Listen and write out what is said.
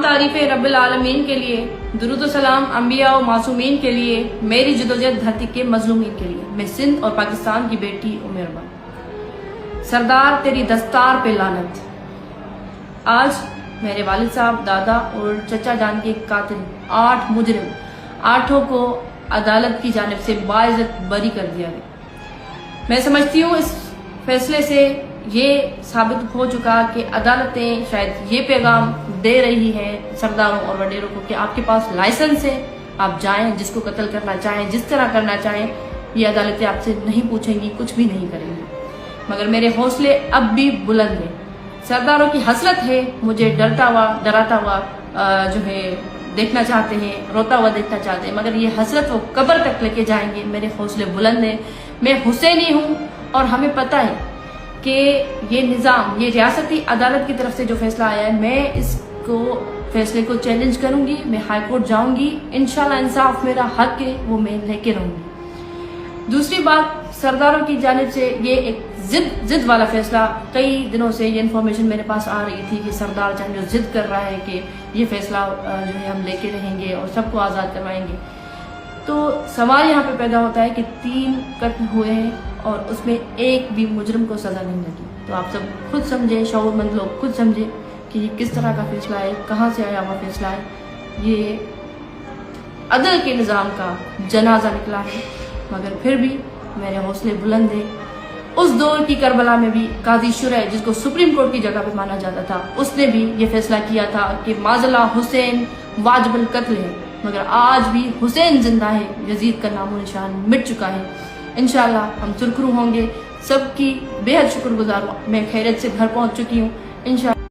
तारीफ़ रब्बिल आलमीन के लिए, दुरूद व सलाम अंबिया और मासूमीन के लिए, मेरी जदोजहद धरती के मजलूमीन के लिए। मैं सिंध और पाकिस्तान की बेटी उमेरबा। सरदार तेरी दस्तार पे लानत। आज मेरे वालिद साहब, दादा और चचा जान के कातिल 8 मुजरिम, 8 को अदालत की जानिब से बाइज्जत बरी कर दिया गया। मैं समझती हूँ इस फैसले से ये साबित हो चुका कि अदालतें शायद ये पैगाम दे रही हैं सरदारों और वडेरों को कि आपके पास लाइसेंस है, आप जाएं, जिसको कत्ल करना चाहें, जिस तरह करना चाहें, ये अदालतें आपसे नहीं पूछेंगी, कुछ भी नहीं करेंगी। मगर मेरे हौसले अब भी बुलंद हैं। सरदारों की हसरत है, मुझे डराता हुआ जो है देखना चाहते हैं, रोता हुआ देखना चाहते हैं, मगर ये हसरत वो कब्र तक लेके जाएंगे। मेरे हौसले बुलंद हैं। मैं हुसैनी हूँ और हमें पता है कि ये निज़ाम, ये रियासती अदालत की तरफ से जो फैसला आया है, मैं इसको फैसले को चैलेंज करूंगी। मैं हाई कोर्ट जाऊंगी, इंशाल्लाह इंसाफ मेरा हक है, वो मैं लेके रहूंगी। दूसरी बात, सरदारों की जानिब से ये एक जिद वाला फैसला, कई दिनों से ये इन्फॉर्मेशन मेरे पास आ रही थी कि सरदार जान जो जिद कर रहा है कि ये फैसला जो है हम लेके रहेंगे और सबको आज़ाद करवाएंगे। तो सवाल यहाँ पे पैदा होता है कि 3 कत्ल हुए हैं और उसमें एक भी मुजरिम को सजा नहीं लगी। तो आप सब खुद समझे, शऊरमंद लोग खुद समझे कि ये किस तरह का फैसला है, कहाँ से आया हुआ फैसला है। ये अदल के निज़ाम का जनाजा निकला है। मगर फिर भी मेरे हौसले बुलंद हैं। उस दौर की करबला में भी काजी शुरैह, जिसको सुप्रीम कोर्ट की जगह पे माना जाता था, उसने भी ये फैसला किया था कि माज़ला हुसैन वाजिबुल कत्ल है। मगर आज भी हुसैन जिंदा है, यजीद का नामो निशान मिट चुका है। इंशाल्लाह हम सुरखरू होंगे। सबकी बेहद शुक्रगुजार हूँ। मैं खैरियत से घर पहुँच चुकी हूँ इंशाल्लाह।